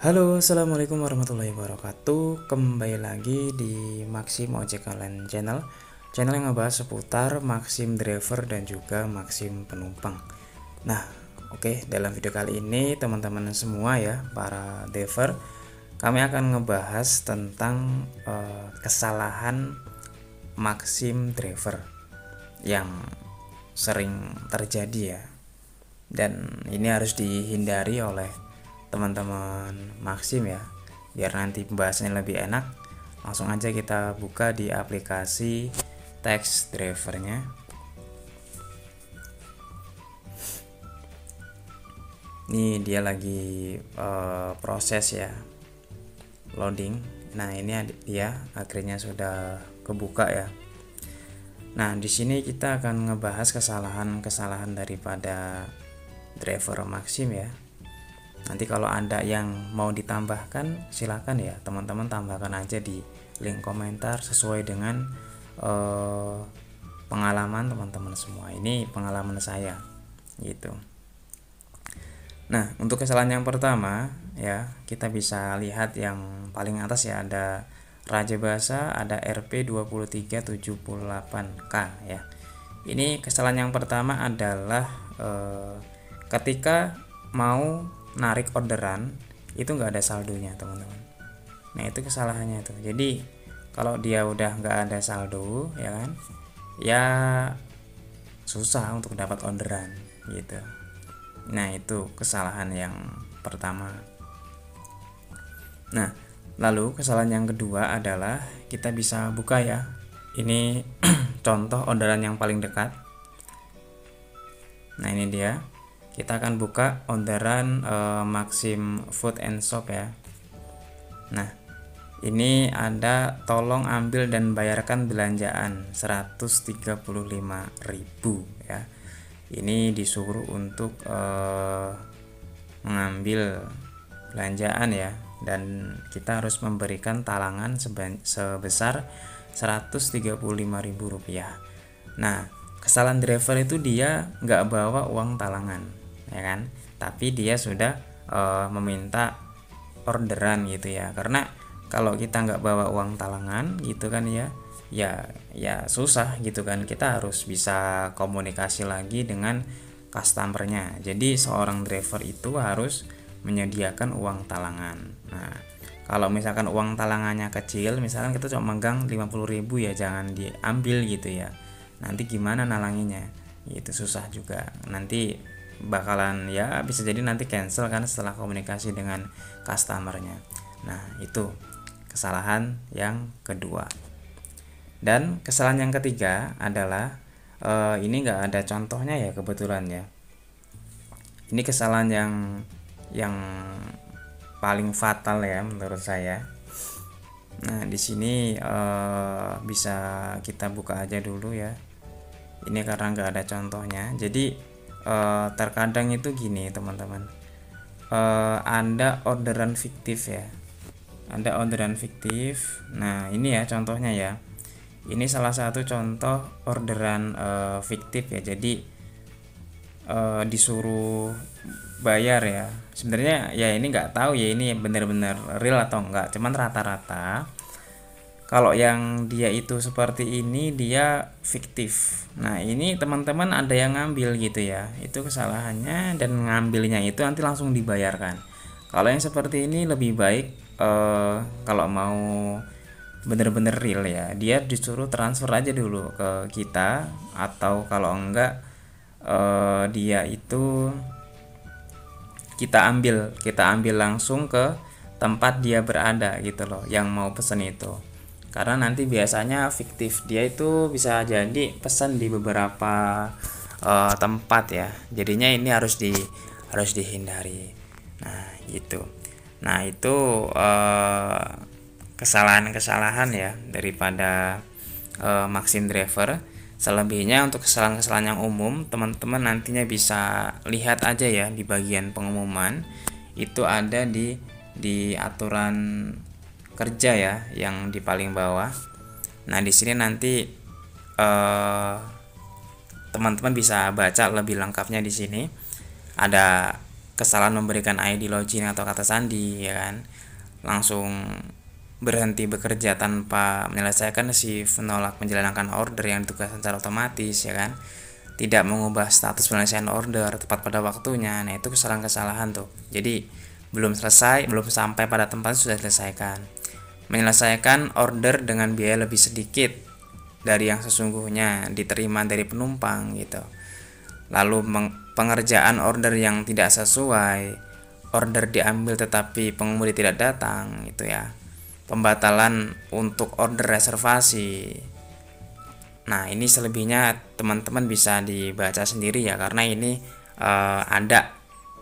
Halo, assalamualaikum warahmatullahi wabarakatuh. Kembali lagi di Maxim Ojek Online Channel. Channel yang ngebahas seputar Maxim driver dan juga Maxim penumpang. Nah, oke, dalam video kali ini teman-teman semua ya, para driver, kami akan ngebahas tentang kesalahan Maxim driver yang sering terjadi ya, dan ini harus dihindari oleh teman-teman Maxim ya, biar nanti pembahasannya lebih enak. Langsung aja kita buka di aplikasi text drivernya. Ini dia lagi proses ya, loading. Nah, ini dia akhirnya sudah kebuka ya. Nah, di sini kita akan ngebahas kesalahan-kesalahan daripada driver Maxim ya. Nanti kalau ada yang mau ditambahkan silakan ya teman-teman, tambahkan aja di link komentar sesuai dengan pengalaman teman-teman semua. Ini pengalaman saya gitu. Nah, untuk kesalahan yang pertama ya, kita bisa lihat yang paling atas ya, ada Raja Bahasa, ada RP2378K ya. Ini kesalahan yang pertama adalah ketika mau narik orderan itu nggak ada saldonya teman-teman. Nah, itu kesalahannya tuh. Jadi kalau dia udah nggak ada saldo ya kan, ya susah untuk dapat orderan gitu. Nah, itu kesalahan yang pertama. Nah, lalu kesalahan yang kedua adalah kita bisa buka ya, ini contoh orderan yang paling dekat. Nah, ini dia, kita akan buka orderan Maxim Food and Shop ya. Nah, ini ada tolong ambil dan bayarkan belanjaan 135.000 ya. Ini disuruh untuk mengambil belanjaan ya, dan kita harus memberikan talangan sebesar 135.000 rupiah. Nah, kesalahan driver itu dia nggak bawa uang talangan ya kan, tapi dia sudah meminta orderan gitu ya. Karena kalau kita nggak bawa uang talangan gitu kan ya susah gitu kan, kita harus bisa komunikasi lagi dengan customernya. Jadi seorang driver itu harus menyediakan uang talangan. Nah, kalau misalkan uang talangannya kecil, misalkan kita cuma megang 50.000 ya, jangan diambil gitu ya. Nanti gimana nalanginya? Itu susah juga. Nanti bakalan ya bisa jadi nanti cancel kan setelah komunikasi dengan customernya. Nah, itu kesalahan yang kedua. Dan kesalahan yang ketiga adalah ini nggak ada contohnya ya kebetulan ya. Ini kesalahan yang paling fatal ya menurut saya. Nah, di sini bisa kita buka aja dulu ya. Ini karena nggak ada contohnya. Jadi terkadang itu gini teman-teman. Ada orderan fiktif ya. Ada orderan fiktif. Nah, ini ya contohnya ya. Ini salah satu contoh orderan fiktif ya. Jadi disuruh bayar ya. Sebenarnya ya ini nggak tahu ya ini benar-benar real atau enggak. Cuman rata-rata kalau yang dia itu seperti ini dia fiktif. Nah, ini teman-teman ada yang ngambil gitu ya. Itu kesalahannya, dan ngambilnya itu nanti langsung dibayarkan. Kalau yang seperti ini lebih baik kalau mau bener-bener real ya, dia disuruh transfer aja dulu ke kita, atau kalau enggak dia itu kita ambil langsung ke tempat dia berada gitu loh, yang mau pesen itu. Karena nanti biasanya fiktif, dia itu bisa jadi pesan di beberapa tempat ya, jadinya ini harus dihindari. Nah, gitu. Nah, itu kesalahan-kesalahan ya daripada Maxim driver. Selebihnya untuk kesalahan-kesalahan yang umum, teman-teman nantinya bisa lihat aja ya di bagian pengumuman. Itu ada di aturan kerja ya, yang di paling bawah. Nah, di sini nanti teman-teman bisa baca lebih lengkapnya di sini. Ada kesalahan memberikan ID login atau kata sandi, ya kan, langsung berhenti bekerja tanpa menyelesaikan shift, menolak menjalankan order yang ditugaskan secara otomatis, ya kan, tidak mengubah status penyelesaian order tepat pada waktunya. Nah, itu kesalahan-kesalahan tuh. Jadi belum selesai, belum sampai pada tempat sudah selesaikan. Menyelesaikan order dengan biaya lebih sedikit dari yang sesungguhnya diterima dari penumpang gitu. Lalu pengerjaan order yang tidak sesuai, order diambil tetapi pengemudi tidak datang gitu ya. Pembatalan untuk order reservasi. Nah, ini selebihnya teman-teman bisa dibaca sendiri ya, karena ini ada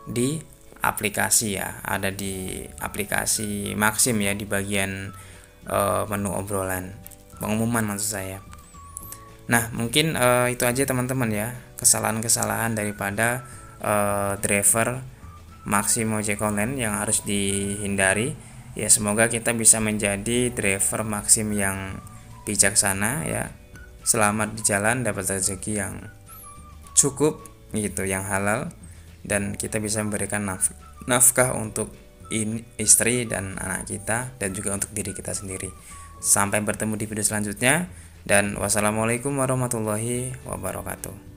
di aplikasi ya, ada di aplikasi Maxim ya, di bagian menu obrolan, pengumuman maksud saya. Nah, mungkin itu aja teman-teman ya, kesalahan-kesalahan daripada driver Maxim ojek online yang harus dihindari. Ya, semoga kita bisa menjadi driver Maxim yang bijaksana ya. Selamat di jalan, dapat rezeki yang cukup gitu, yang halal, dan kita bisa memberikan nafkah untuk istri dan anak kita, dan juga untuk diri kita sendiri. Sampai bertemu di video selanjutnya, dan wassalamualaikum warahmatullahi wabarakatuh.